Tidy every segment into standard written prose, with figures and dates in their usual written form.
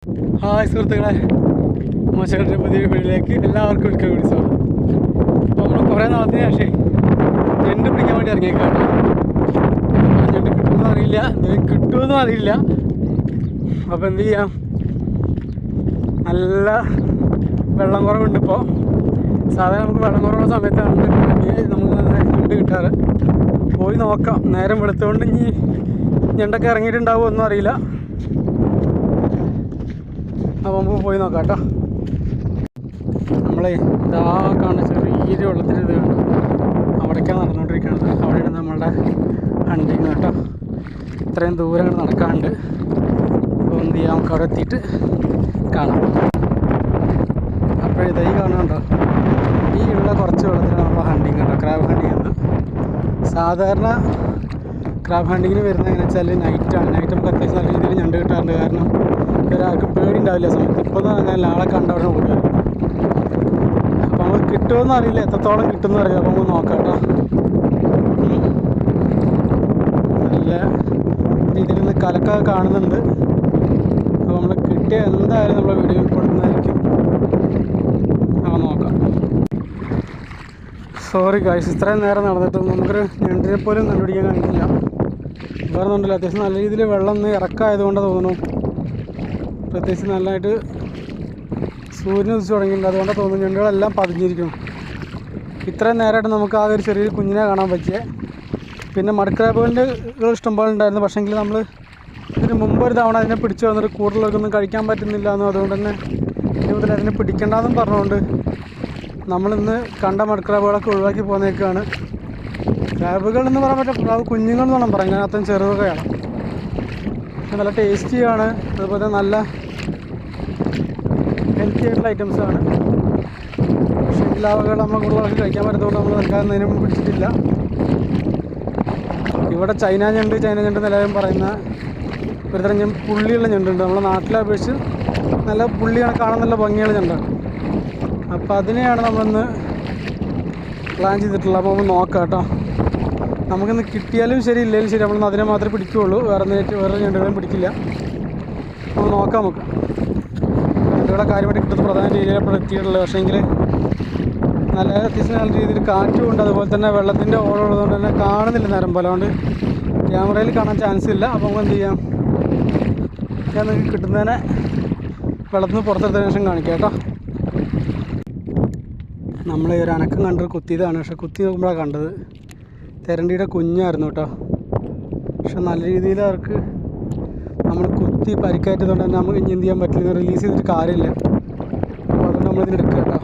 Hi സുഹൃത്തുക്കളെ, മോശങ്ങളുടെ പുതിയ വീട്ടിലേക്ക് എല്ലാവർക്കും ഒരിക്കൽ കൂടി സ്വാഗതം. അപ്പോൾ നമ്മൾ കുറേ നാളത്തിന് ശേഷം ഞണ്ട് പിടിക്കാൻ വേണ്ടി ഇറങ്ങിയേക്കാണ്. ഞണ്ട് കിട്ടുമെന്നും അറിയില്ല, എന്തെങ്കിലും കിട്ടുമെന്നും അറിയില്ല. അപ്പോൾ എന്ത് ചെയ്യാം, നല്ല വെള്ളം കുറവുണ്ട് ഇപ്പോൾ. സാധാരണ നമുക്ക് വെള്ളം കുറവുള്ള സമയത്താണ് നമുക്ക് നന്നായിട്ട് ഞണ്ട് കിട്ടാറ്. പോയി നോക്കാം. നേരം വെളുത്തുകൊണ്ട് ഇനി ഞണ്ടൊക്കെ ഇറങ്ങിയിട്ടുണ്ടാവുമോ ഒന്നും അറിയില്ല. അപ്പോൾ നമുക്ക് പോയി നോക്കാം കേട്ടോ. നമ്മളെ ഇതാ കാണുന്ന ചെറിയൊരു വെള്ളത്തിൻ്റെ ഇത് കണ്ടു, അവിടേക്കാണ് നടന്നുകൊണ്ടിരിക്കുന്നത്. അവിടെയാണ് നമ്മളുടെ ഹണ്ടിങ് കേട്ടോ. ഇത്രയും ദൂരം നടക്കാണ്ട്. അപ്പോൾ എന്ത് ചെയ്യാം, നമുക്ക് അവിടെ എത്തിയിട്ട് കാണാം. അപ്പോൾ ഇതായി കാണുന്നുണ്ടോ, ഈ ഉള്ള കുറച്ച് വെള്ളത്തിലാണ് നമ്മൾ ഹണ്ടിങ് കേട്ടോ, ക്രാബ് ഹണ്ടിങ് എന്ന്. സാധാരണ ക്രാബ് ഹണ്ടിങ്ങിന് വരുന്നത് എങ്ങനെ വെച്ചാൽ നൈറ്റാണ്. നൈറ്റ് നമുക്ക് അത്യാവശ്യം നല്ല രീതിയിൽ ഞണ്ട് കിട്ടാറുണ്ട്. കാരണം ഒരാൾക്ക് പേടി ഉണ്ടാവില്ല സമയത്ത്. ഇപ്പോൾ എന്ന് പറഞ്ഞാൽ ആളെ കണ്ടവിടെ ഓടുക. അപ്പോൾ നമ്മൾ കിട്ടുമെന്ന് അറിയില്ല, എത്രത്തോളം കിട്ടുമെന്ന് അറിയില്ല. അപ്പോൾ നമുക്ക് നോക്കാം കേട്ടോ. നല്ല രീതിയിൽ നിന്ന് കലക്കൊക്കെ കാണുന്നുണ്ട്. അപ്പോൾ നമ്മൾ കിട്ടിയ എന്തായാലും നമ്മളെ വീഡിയോ ഉൾപ്പെടുന്നതായിരിക്കും. അപ്പോൾ നോക്കാം. സോറി ഗൈസ്, ഇത്രയും നേരം നടന്നിട്ടും നമുക്കൊരു ഞണ്ടിനെ പോലും കണ്ടുപിടിക്കാൻ കഴിഞ്ഞില്ല. വേറെ ഒന്നുമില്ല, അത്യാവശ്യം നല്ല രീതിയിൽ വെള്ളം ഒന്ന് ഇറക്കമായതുകൊണ്ടാണ് തോന്നുന്നു. പ്രത്യേകിച്ച് നല്ലതായിട്ട് സൂര്യൻ ഉദിച്ച് തുടങ്ങിയിട്ടുണ്ട്, അതുകൊണ്ടാണ് തോന്നുന്നു ഞണ്ടുകളെല്ലാം പതിഞ്ഞിരിക്കും. ഇത്രയും നേരമായിട്ട് നമുക്ക് ആകെ ഒരു ചെറിയൊരു കുഞ്ഞിനെ കാണാൻ പറ്റിയേ. പിന്നെ മഡ്ക്രാബുകളുടെ ഇഷ്ടംപോലെ ഉണ്ടായിരുന്നു. പക്ഷേങ്കിൽ നമ്മൾ ഇതിന് മുമ്പ് ഒരു തവണ അതിനെ പിടിച്ചു വന്നിട്ട് കൂടുതലൊന്നും കഴിക്കാൻ പറ്റുന്നില്ല എന്നും, അതുകൊണ്ട് തന്നെ ഇനി മുതൽ അതിനെ പിടിക്കേണ്ടതെന്നും പറഞ്ഞുകൊണ്ട് നമ്മളിന്ന് കണ്ട മഡ്ക്രാബുകളൊക്കെ ഒഴിവാക്കി പോകുന്നേക്കാണ്. ക്രാബുകൾ എന്ന് പറയാൻ പറ്റില്ല, ക്രാബ് കുഞ്ഞുങ്ങൾ എന്ന് വേണം പറയാൻ, അത്രയും ചെറുതൊക്കെയാണ്. നല്ല ടേസ്റ്റിയാണ്, അതുപോലെ നല്ല ഹെൽത്തി ആയിട്ടുള്ള ഐറ്റംസാണ്. പക്ഷേ ഇതിലാവുകൾ നമ്മൾ കൂടുതലൊക്കെ കഴിക്കാൻ പറ്റുന്നതുകൊണ്ട് നമ്മൾ നൽകാൻ അതിനെ പിടിച്ചിട്ടില്ല. ഇവിടെ ചൈന ഞണ്ട് നിലവിലും പറയുന്ന ഒരുതരം പുള്ളിയുള്ള ഞണ്ടുണ്ട്. നമ്മളെ നാട്ടിലെ അപേക്ഷിച്ച് നല്ല പുള്ളിയാണ്, കാണാൻ നല്ല ഭംഗിയുള്ള ഞണ്ടാണ്. അപ്പോൾ അതിനെയാണ് നമ്മളിന്ന് പ്ലാൻ ചെയ്തിട്ടുള്ളത്. അപ്പോൾ നമ്മൾ നോക്കാം കേട്ടോ. നമുക്കിന്ന് കിട്ടിയാലും ശരി ഇല്ലെങ്കിലും ശരി, നമ്മളിന്ന് അതിനെ മാത്രമേ പിടിക്കുകയുള്ളൂ. വേറെ ഞണ്ടുകളെയും പിടിക്കില്ല. നമ്മൾ നോക്കാം. നമുക്ക് ഞണ്ടുകളെ കാര്യമായിട്ട് കിട്ടുന്ന പ്രധാന രീതിയിലാണ് എത്തിയിട്ടുള്ളത്. പക്ഷേങ്കിൽ നല്ല അത്യാവശ്യം നല്ല രീതിയിൽ കാറ്റുമുണ്ട്, അതുപോലെ തന്നെ വെള്ളത്തിൻ്റെ ഓളമുള്ളതുകൊണ്ട് തന്നെ കാണുന്നില്ല നേരം പോലെ. അതുകൊണ്ട് ക്യാമറയിൽ കാണാൻ ചാൻസ് ഇല്ല. അപ്പോൾ നമുക്ക് എന്ത് ചെയ്യാം, ഞാൻ നിങ്ങൾക്ക് കിട്ടുന്നതിനെ വെള്ളത്തിൽ നിന്ന് പുറത്തെടുത്തതിന് ശേഷം കാണിക്കാം കേട്ടോ. നമ്മൾ ഒരു അനക്കം കണ്ടൊരു കുത്തിയതാണ്. പക്ഷേ കുത്തി നോക്കുമ്പോഴാണ് കണ്ടത് തെരണ്ടിയുടെ കുഞ്ഞായിരുന്നു കേട്ടോ. പക്ഷെ നല്ല രീതിയിൽ അവർക്ക് നമ്മൾ കുത്തി പരിക്കാറ്റതുകൊണ്ട് തന്നെ നമുക്ക് ഇനി എന്ത് ചെയ്യാൻ പറ്റില്ല, റിലീസ് ചെയ്തിട്ട് കാര്യമില്ല. അപ്പോൾ അതുകൊണ്ട് നമ്മളിതിന് എടുക്കുക കേട്ടോ.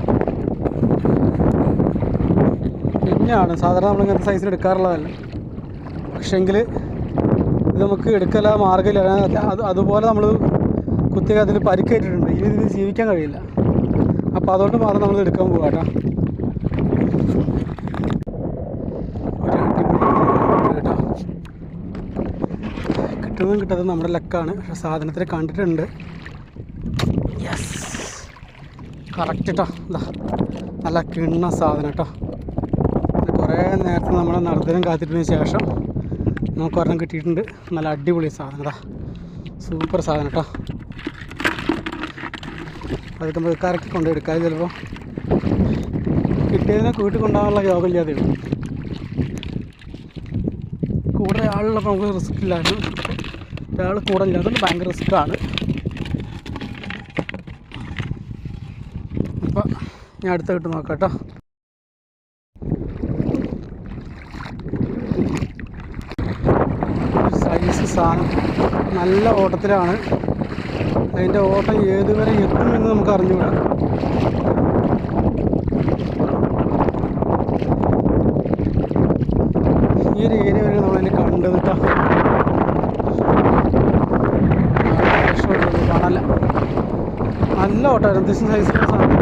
കുഞ്ഞാണ്, സാധാരണ നമ്മളിങ്ങനത്തെ സൈസിൽ എടുക്കാറുള്ളതല്ല. പക്ഷേങ്കിൽ ഇത് നമുക്ക് എടുക്കല മാർഗ്ഗമില്ല. അതുപോലെ നമ്മൾ കുത്തി അതിൽ പരിക്കേറ്റിട്ടുണ്ട്. ഇനി ഇതിൽ ജീവിക്കാൻ കഴിയില്ല. അപ്പോൾ അതുകൊണ്ട് മാത്രം നമ്മൾ എടുക്കാൻ പോകാം കേട്ടോ. കിട്ടുന്നതും കിട്ടാത്തതും നമ്മുടെ ലക്കാണ്. പക്ഷെ സാധനത്തിൽ കണ്ടിട്ടുണ്ട്. യെസ്, കറക്റ്റ് കേട്ടോ. ഇതാ നല്ല കിണ്ണ സാധനം കേട്ടോ. കുറേ നേരത്തെ നമ്മളെ നടത്തലും കാത്തിട്ടതിന് ശേഷം നമുക്ക് ഒരെണ്ണം കിട്ടിയിട്ടുണ്ട്. നല്ല അടിപൊളി സാധനം, ഇതാ സൂപ്പർ സാധനം കേട്ടോ. അതൊക്കെ നമുക്ക് കറക്റ്റ് കൊണ്ടെടുക്കാം. ചിലപ്പോൾ കിട്ടിയതിനെ വീട്ടിൽ കൊണ്ടുപോകാനുള്ള യോഗമില്ലാതെ വരും. കൂടെ ആളുള്ളപ്പോൾ നമുക്ക് റിസ്ക് ഇല്ലായിരുന്നു. ഒരാൾ കൂടെ ഇല്ല, അതുകൊണ്ട് ഭയങ്കര റിസ്ക്കാണ്. അപ്പോൾ ഞാൻ അടുത്ത കിട്ട് നോക്കാം കേട്ടോ. സൈസ് സാധനം നല്ല ഓട്ടത്തിലാണ്. അതിൻ്റെ ഓട്ടം ഏതുവരെ എത്തുമെന്ന് നമുക്ക് അറിഞ്ഞുകൂടാ. ഈ ഒരു ഏരിയ വരെ നമ്മളതിനെ കണ്ടത് കേട്ടോ. കാണാല്ല, നല്ല ഓട്ടമായിരുന്നു. അത്യാവശ്യം സൈസിലുള്ള സാധനം.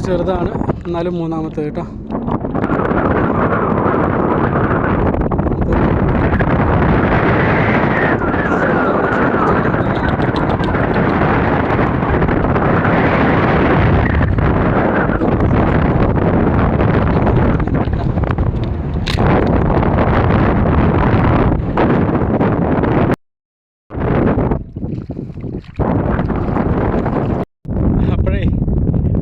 ചെറുതാണ്, എന്നാലും മൂന്നാമത്തെ കേട്ടോ. അപ്പോഴേ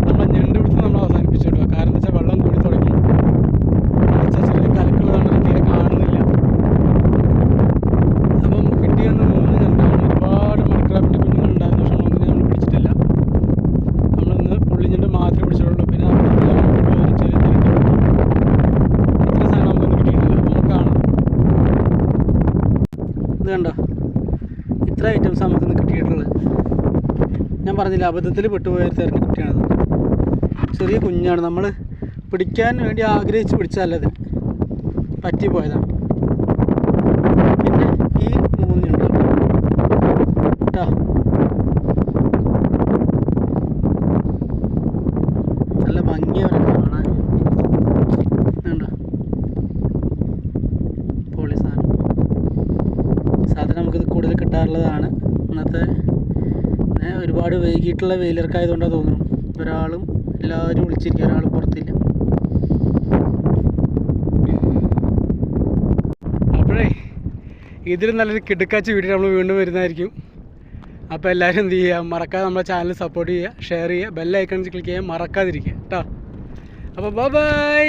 നമ്മൾ ഞണ്ട് പിടുത്തം നമ്മൾ അവസാനിപ്പിച്ചു കേട്ടോ. കാരണം എന്താ വെച്ചാൽ വെള്ളം കൂടി തുടങ്ങി. ചെറിയ കലക്കുള്ളതാണ്, തീരെ കാണുന്നില്ല. അപ്പം കിട്ടിയെന്ന് 3 ഞണ്ടാണ്. ഒരുപാട് മൺക്രാബിൻ്റെ കുഞ്ഞുങ്ങളുണ്ടായിരുന്നു, പക്ഷെ ഒന്നിനെ നമ്മൾ പിടിച്ചിട്ടില്ല. നമ്മളിന്ന് പുള്ളിഞ്ഞണ്ട് മാത്രമേ പിടിച്ചിട്ടുള്ളൂ. പിന്നെ ചെറിയ തിരക്ക് ഇത്ര സാധനം നമുക്കൊന്നും കിട്ടിയിട്ടില്ല. നമുക്ക് കാണാം. ഇത് കണ്ടോ, ഇത്ര ഐറ്റംസ് നമുക്കിന്ന് കിട്ടിയിട്ടുള്ളത്. ഞാൻ പറഞ്ഞില്ല, അബദ്ധത്തിൽ പെട്ടുപോയ തരുന്ന കുട്ടിയാണത്. ചെറിയ കുഞ്ഞാണ്, നമ്മൾ പിടിക്കാൻ വേണ്ടി ആഗ്രഹിച്ച് പിടിച്ചതല്ലത്, പറ്റിപ്പോയതാണ്. പിന്നെ ഈ 3 ഞണ്ട് കേട്ടോ. നല്ല ഭംഗിയാണ് കാണാൻ. കണ്ടോ, പൊളി സാധനം നമുക്കിത് കൂടുതൽ കിട്ടാറുള്ളതാണ്. ഇന്നത്തെ ഒരുപാട് വൈകിട്ടുള്ള വെയിലിറക്കായതുകൊണ്ടാണ് തോന്നുന്നു എല്ലാവരും വിളിച്ചിരിക്കുക, ഒരാൾ പുറത്തില്ല. അപ്പോഴേ ഇതിൽ നല്ലൊരു കിടുക്കാച്ച വീഡിയോ നമ്മൾ വീണ്ടും വരുന്നതായിരിക്കും. അപ്പോൾ എല്ലാവരും എന്ത് ചെയ്യുക, മറക്കാതെ നമ്മുടെ ചാനൽ സപ്പോർട്ട് ചെയ്യുക, ഷെയർ ചെയ്യുക, ബെൽ ഐക്കണിൽ ക്ലിക്ക് ചെയ്യാൻ മറക്കാതിരിക്കുക കേട്ടോ. അപ്പോൾ ബൈ.